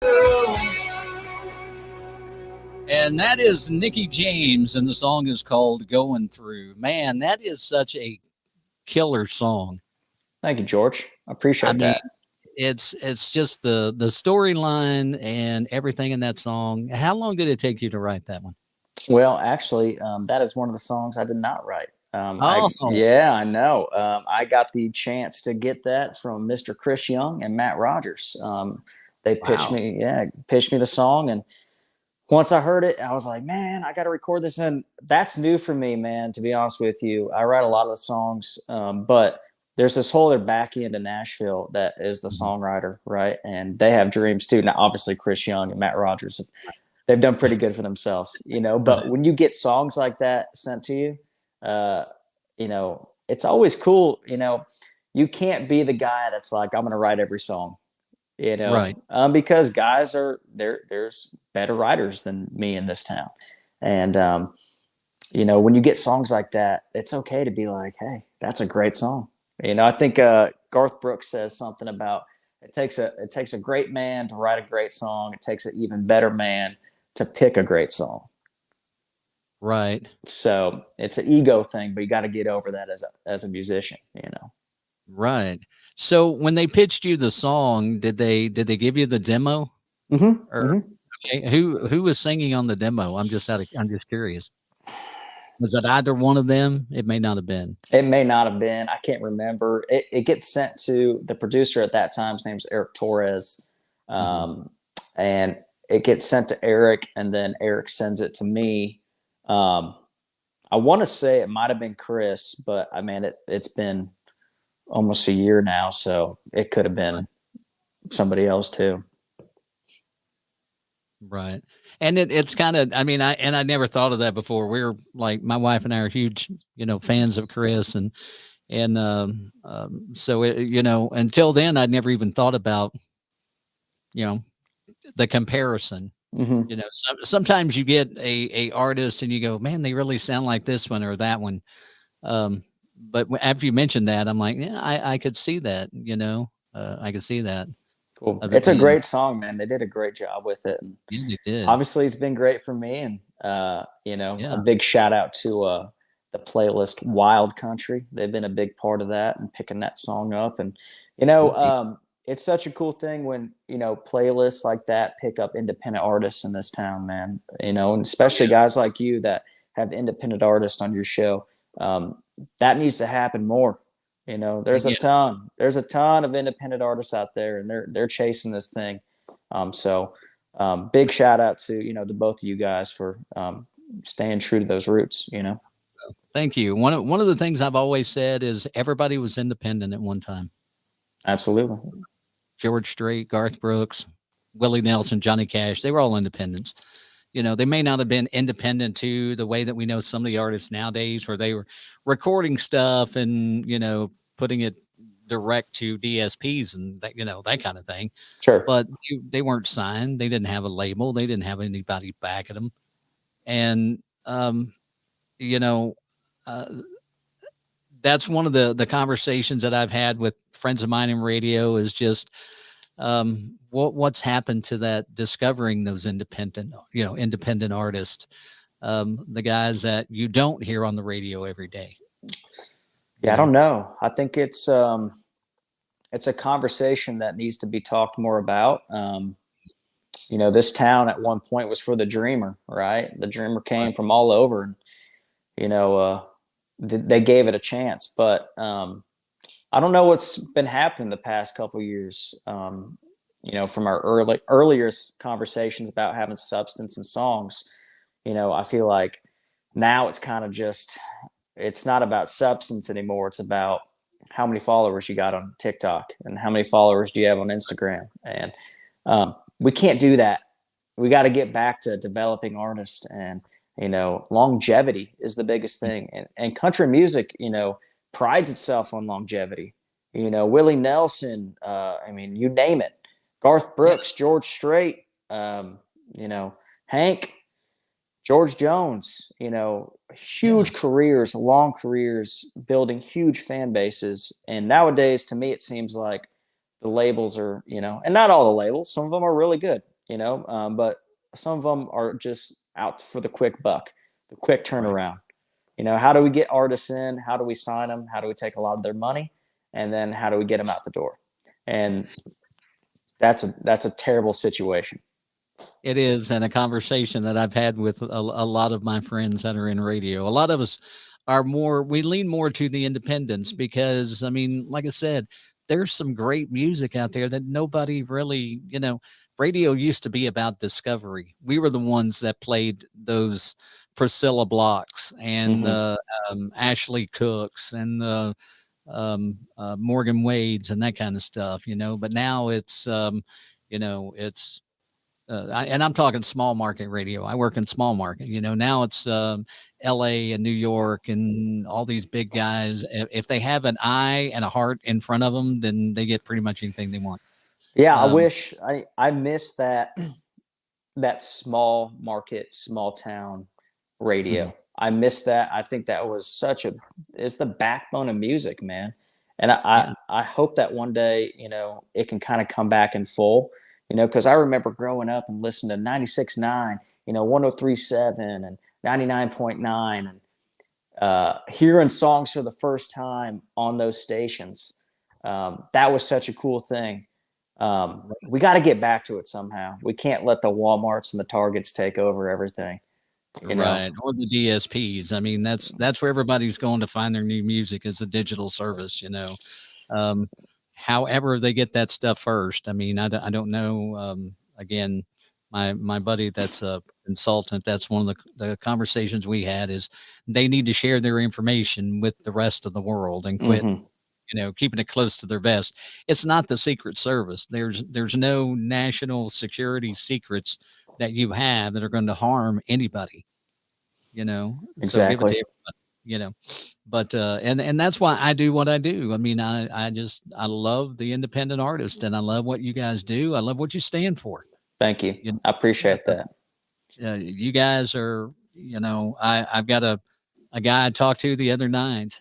And that is Nicky James, and the song is called Going Through. Man, that is such a killer song. Thank you, George. I appreciate that. It's just the storyline and everything in that song. How long did it take you to write that one? Well, actually, that is one of the songs I did not write. Oh. I know. I got the chance to get that from Mr. Chris Young and Matt Rogers. They pitched Wow. me the song, and once I heard it, I was like, man, I got to record this. And that's new for me, man, to be honest with you. I write a lot of the songs, but there's this whole other back end of Nashville that is the songwriter, right? And they have dreams too. Now, obviously, Chris Young and Matt Rogers, they've done pretty good for themselves, but when you get songs like that sent to you, it's always cool. You can't be the guy that's like, I'm going to write every song. Right. Because guys there's better writers than me in this town. And, when you get songs like that, it's okay to be like, hey, that's a great song. I think Garth Brooks says something about it takes a great man to write a great song. It takes an even better man to pick a great song. Right. So it's an ego thing, but you got to get over that as a musician, Right. So when they pitched you the song, did they give you the demo? Mm-hmm. Or Mm-hmm. okay, who was singing on the demo? I'm just curious. Was it either one of them? It may not have been. It may not have been. I can't remember. It gets sent to the producer at that time. His name's Eric Torres. And it gets sent to Eric, and then Eric sends it to me. I want to say it might have been Chris, but I mean, it's been almost a year now, so it could have been somebody else too. Right. And it's kind of, I mean, I never thought of that before. We're like, my wife and I are huge, fans of Chris, and so until then, I'd never even thought about, the comparison. Mm-hmm. Sometimes you get a artist and you go, man, they really sound like this one or that one. But after you mentioned that, I'm like, yeah, I could see that, I could see that. Cool. It's a great song, man. They did a great job with it. And yeah, they did. obviously it's been great for me. And, a big shout out to the playlist Wild Country. They've been a big part of that and picking that song up. And, it's such a cool thing when, playlists like that pick up independent artists in this town, man, and especially guys like you that have independent artists on your show. That needs to happen more. There's a ton of independent artists out there, and they're chasing this thing. So big shout out to, the both of you guys for staying true to those roots, Thank you. One of the things I've always said is everybody was independent at one time. Absolutely. George Strait, Garth Brooks, Willie Nelson, Johnny Cash, they were all independents. They may not have been independent to the way that we know some of the artists nowadays, where they were recording stuff and, putting it direct to DSPs and that, that kind of thing. Sure. But they weren't signed. They didn't have a label. They didn't have anybody backing them. And, that's one of the conversations that I've had with friends of mine in radio is just, what's happened to that, discovering those independent artists, the guys that you don't hear on the radio every day. Yeah, I don't know. I think it's a conversation that needs to be talked more about. This town at one point was for the dreamer, right? The dreamer came from all over, and, they gave it a chance, but I don't know what's been happening the past couple of years. From our earlier conversations about having substance in songs, I feel like now it's kind of just, it's not about substance anymore. It's about how many followers you got on TikTok and how many followers do you have on Instagram. And we can't do that. We got to get back to developing artists, and, longevity is the biggest thing. And country music, prides itself on longevity. Willie Nelson, you name it. Garth Brooks, George Strait, Hank, George Jones, huge careers, long careers, building huge fan bases. And nowadays, to me, it seems like the labels are, and not all the labels, some of them are really good, but some of them are just out for the quick buck, the quick Right. turnaround. How do we get artists in? How do we sign them? How do we take a lot of their money? And then how do we get them out the door? And that's a terrible situation. It is, and a conversation that I've had with a lot of my friends that are in radio. A lot of us we lean more to the independents because, I mean, like I said, there's some great music out there that nobody really, radio used to be about discovery. We were the ones that played those Priscilla Blocks and Hmm. Ashley Cooks and the Morgan Wades and that kind of stuff, but now it's and I'm talking small market radio. I work in small market. Now it's L.A. and New York and all these big guys. If they have an eye and a heart in front of them, then they get pretty much anything they want. Yeah, I Um, wish I miss that small market, small town mhm. radio. I miss that. I think that was it's the backbone of music, man. And Yeah, I hope that one day, it can kind of come back in full, because I remember growing up and listening to 96.9, 103.7 and 99.9 and hearing songs for the first time on those stations. That was such a cool thing. We got to get back to it somehow. We can't let the Walmarts and the Targets take over everything. You know, right. Or the DSPs. I mean, that's where everybody's going to find their new music is a digital service. Um, However they get that stuff first. I mean, I don't know. Again, my buddy that's a consultant, that's one of the conversations we had is they need to share their information with the rest of the world and quit, hmm keeping it close to their vest. It's not the Secret Service. There's no national security secrets that you have that are going to harm anybody, so give it to exactly. everybody, but and that's why I do what I do. I mean, I love the independent artist and I love what you guys do. I love what you stand for. Thank you. You, I appreciate that. you guys are, I've got a guy I talked to the other night,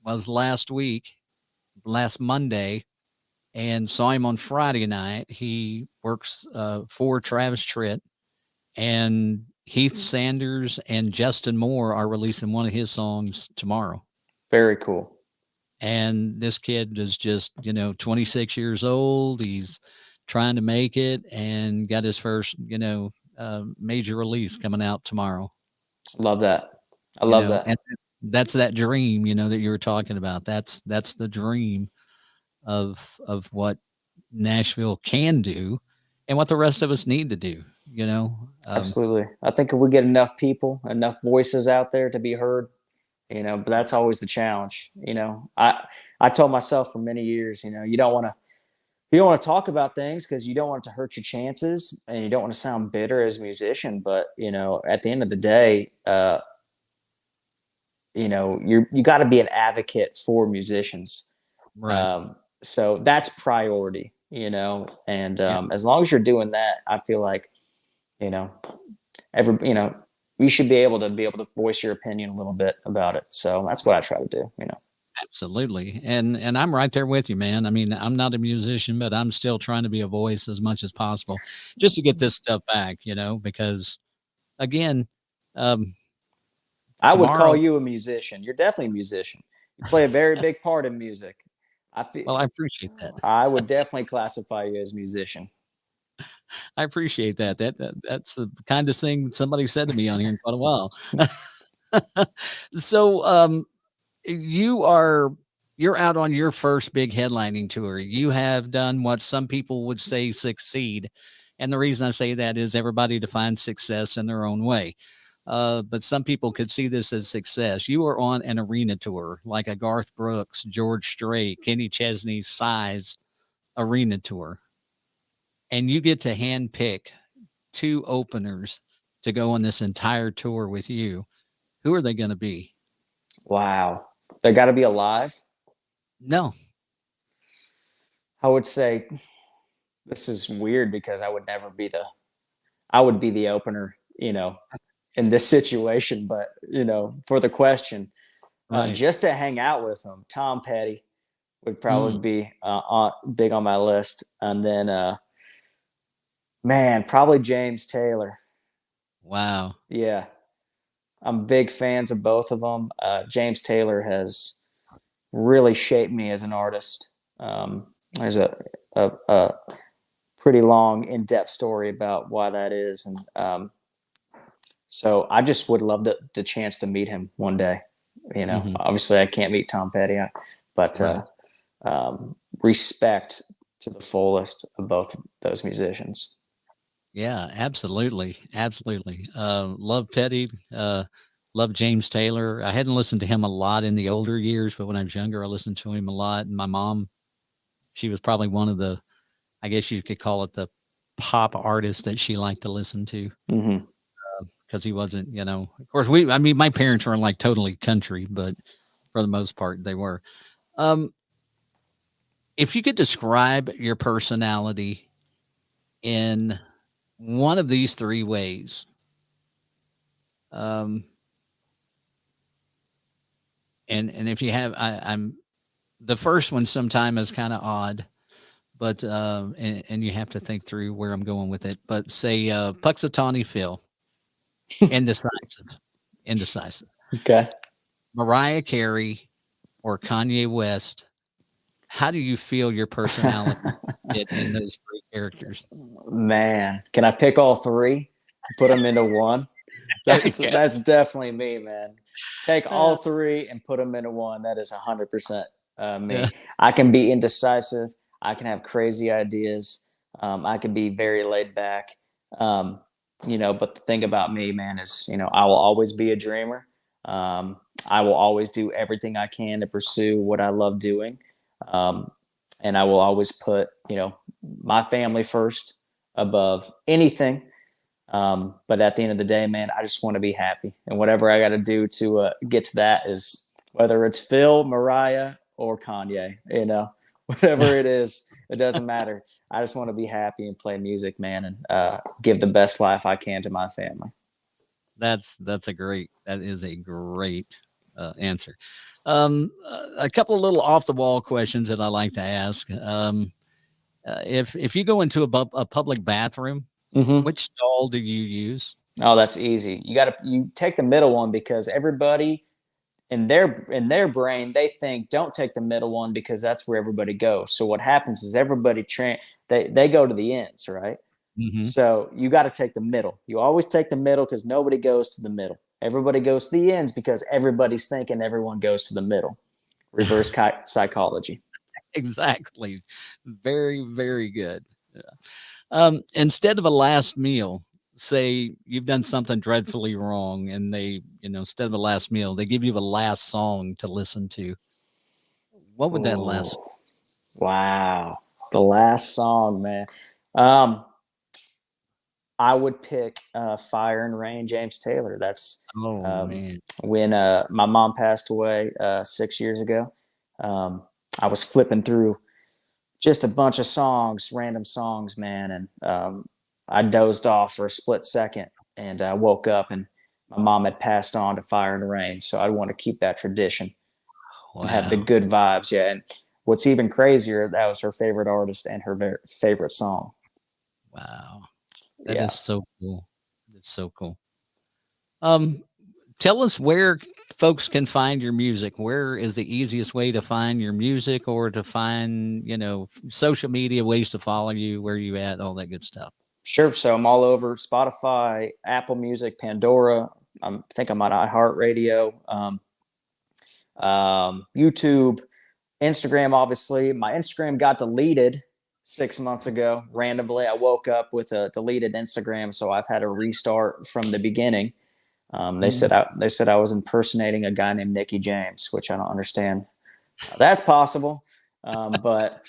was last Monday, and saw him on Friday night. He works for Travis Tritt, and Heath Sanders and Justin Moore are releasing one of his songs tomorrow. Very cool. And this kid is just, 26 years old. He's trying to make it and got his first, major release coming out tomorrow. Love that. I love And that. that's that dream, that you were talking about. That's the dream of what Nashville can do and what the rest of us need to do, Absolutely. I think if we get enough people, enough voices out there to be heard, but that's always the challenge. I told myself for many years, you don't want to talk about things because you don't want it to hurt your chances and you don't want to sound bitter as a musician. But, at the end of the day, you got to be an advocate for musicians. Right. So that's priority, and Yeah. as long as you're doing that, I feel like, you know, you should be able to voice your opinion a little bit about it. So that's what I try to do. Absolutely. And I'm right there with you, man. I mean, I'm not a musician, but I'm still trying to be a voice as much as possible just to get this stuff back, because again, um, I would call tomorrow, you a musician. You're definitely a musician. You play a very big part in music. I feel well, I appreciate that. I would definitely classify you as a musician. I appreciate that. That's the kind of thing somebody said to me on here in quite a while. So, you're out on your first big headlining tour. You have done what some people would say succeed. And the reason I say that is everybody defines success in their own way. But some people could see this as success. You are on an arena tour, like a Garth Brooks, George Strait, Kenny Chesney's size arena tour. And you get to handpick two openers to go on this entire tour with you. Who are they going to be? Wow. They got to be alive. No. I would say this is weird because I would be the opener, in this situation. But, for the question, Right. just to hang out with them, Tom Petty would probably Mm. be big on my list. And then Man, probably James Taylor. Wow. Yeah. I'm big fans of both of them. James Taylor has really shaped me as an artist. There's a pretty long, in-depth story about why that is. And so I just would love the chance to meet him one day. Obviously I can't meet Tom Petty, but Right. Respect to the fullest of both those musicians. Yeah, absolutely. Absolutely. Love Petty. Love James Taylor. I hadn't listened to him a lot in the older years, but when I was younger, I listened to him a lot. And my mom, she was probably one of the, I guess you could call it the pop artist that she liked to listen to. Mm-hmm. Because he wasn't, of course, my parents weren't like totally country, but for the most part, they were. If you could describe your personality in one of these three ways, and if you have, I'm the first one sometime is kind of odd, but and you have to think through where I'm going with it. But say Puxatawny Phil, indecisive. Okay. Mariah Carey or Kanye West. How do you feel your personality fit in those three characters? Man, can I pick all three? Put them into one? That's definitely me, man. Take all three and put them into one. That is 100% me. Yeah. I can be indecisive. I can have crazy ideas. I can be very laid back. But the thing about me, man, is, I will always be a dreamer. I will always do everything I can to pursue what I love doing. And I will always put, my family first above anything. But at the end of the day, man, I just want to be happy. And whatever I got to do to get to that is whether it's Phil, Mariah, or Kanye, whatever it is, it doesn't matter. I just want to be happy and play music, man, and give the best life I can to my family. That is a great answer. A couple of little off the wall questions that I like to ask. If you go into a public bathroom, Mm-hmm. which stall do you use? Oh, that's easy. You take the middle one because everybody in their brain, they think don't take the middle one because that's where everybody goes. So what happens is everybody they go to the ends, right? Mm-hmm. So you got to take the middle. You always take the middle because nobody goes to the middle. Everybody goes to the ends because everybody's thinking everyone goes to the middle. Reverse psychology. Exactly. Very, very good. Yeah. Instead of a last meal, say you've done something dreadfully wrong and they, instead of a last meal, they give you a last song to listen to. What would that last? Wow. The last song, man. I would pick Fire and Rain, James Taylor. That's man. When my mom passed away 6 years ago. I was flipping through just a bunch of songs, random songs, man. And I dozed off for a split second and I woke up and my mom had passed on to Fire and Rain. So I want to keep that tradition and have the good vibes. Yeah. And what's even crazier, that was her favorite artist and her favorite song. Wow. That is so cool. That's so cool. Tell us where folks can find your music. Where is the easiest way to find your music or to find, social media, ways to follow you, where you at, all that good stuff? Sure. So I'm all over Spotify, Apple Music, Pandora. I think I'm on iHeartRadio, YouTube, Instagram, obviously. My Instagram got deleted 6 months ago. Randomly, I woke up with a deleted Instagram, so I've had to restart from the beginning. They said I was impersonating a guy named Nicky James, which I don't understand how that's possible. But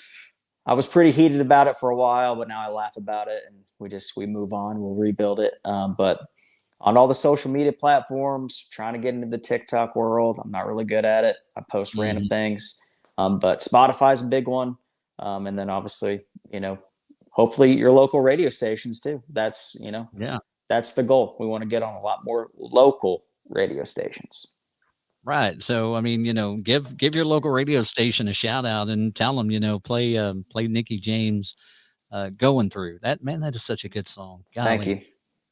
I was pretty heated about it for a while, but now I laugh about it and we move on. We'll rebuild it. But on all the social media platforms, trying to get into the TikTok world. I'm not really good at it. I post random things. But Spotify's a big one. And then obviously, hopefully your local radio stations too. That's, that's the goal. We want to get on a lot more local radio stations. Right. So, I mean, give your local radio station a shout out and tell them, play Nicky James Going Through. That, man, that is such a good song. Golly. Thank you.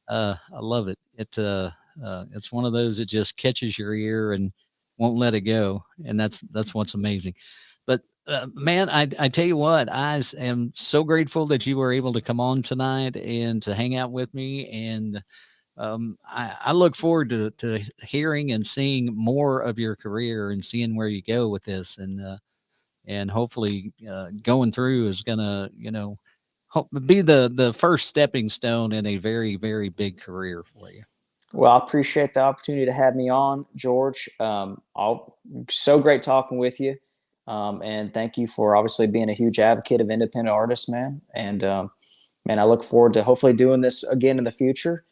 I love it. It's one of those that just catches your ear and won't let it go. And that's what's amazing. But man, I tell you what, I am so grateful that you were able to come on tonight and to hang out with me. And I look forward to hearing and seeing more of your career and seeing where you go with this. And hopefully Going Through is going to, be the first stepping stone in a very, very big career for you. Well, I appreciate the opportunity to have me on, George. So great talking with you. And thank you for obviously being a huge advocate of independent artists, man. And man, I look forward to hopefully doing this again in the future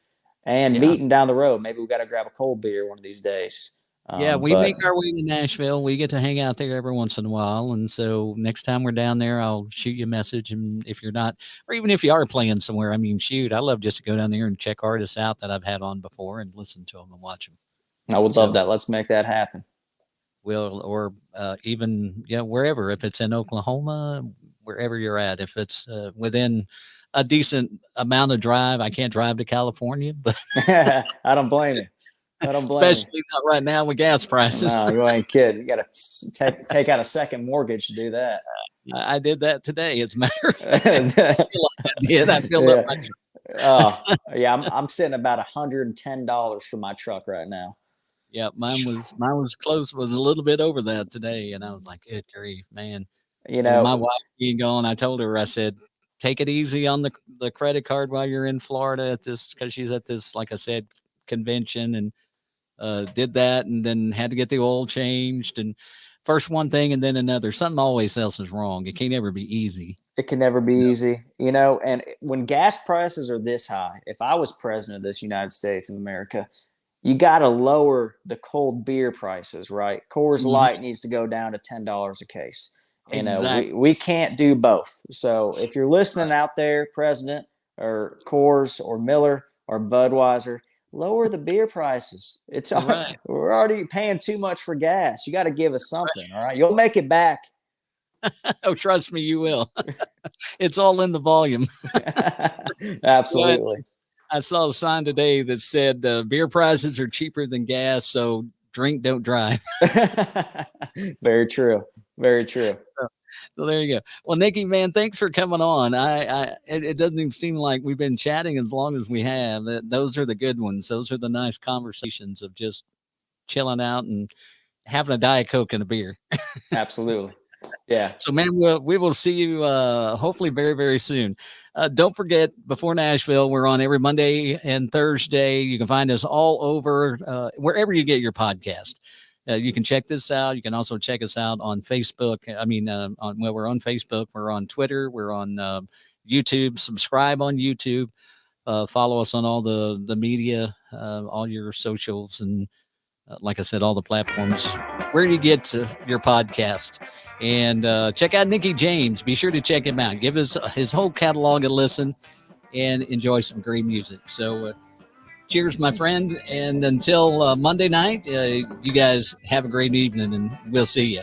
and meeting down the road. Maybe we got to grab a cold beer one of these days. We make our way to Nashville. We get to hang out there every once in a while. And so next time we're down there, I'll shoot you a message. And if you're not, or even if you are playing somewhere, I mean, shoot, I love just to go down there and check artists out that I've had on before and listen to them and watch them. I would love that. Let's make that happen. Or even, wherever, if it's in Oklahoma, wherever you're at, if it's within a decent amount of drive. I can't drive to California, but I don't blame you. Especially not right now with gas prices. No, you ain't kidding. You got to take out a second mortgage to do that. I did that today. As a matter of fact, I filled up my truck. I'm sitting about $110 for my truck right now. Yeah, mine was close. Was a little bit over that today, and I was like, "Good grief, man!" My wife being gone, I told her, I said, "Take it easy on the credit card while you're in Florida at this," because she's at this, like I said, convention, and did that, and then had to get the oil changed, and first one thing and then another. Something always else is wrong. It can't ever be easy. It can never be easy, and when gas prices are this high, if I was president of this United States of America, you got to lower the cold beer prices, right? Coors Light needs to go down to $10 a case. Exactly. We can't do both. So if you're listening out there, President or Coors or Miller or Budweiser, lower the beer prices. It's right. We're already paying too much for gas. You got to give us something. All right. You'll make it back. Oh, trust me, you will. It's all in the volume. Absolutely. I saw a sign today that said beer prices are cheaper than gas, so drink, don't drive. Very true. Very true. So there you go. Well, Nicky, man, thanks for coming on. It doesn't even seem like we've been chatting as long as we have. Those are the good ones. Those are the nice conversations of just chilling out and having a Diet Coke and a beer. Absolutely. Yeah. So, man, we will see you hopefully very, very soon. Don't forget, Before Nashville, we're on every Monday and Thursday. You can find us all over wherever you get your podcast. You can check this out. You can also check us out on Facebook. We're on Facebook. We're on Twitter. We're on YouTube. Subscribe on YouTube. Follow us on all the media, all your socials, and like I said, all the platforms where you get to your podcast. And check out Nicky James. Be sure to check him out. Give his whole catalog a listen and enjoy some great music. So cheers, my friend. And until Monday night, you guys have a great evening, and we'll see you.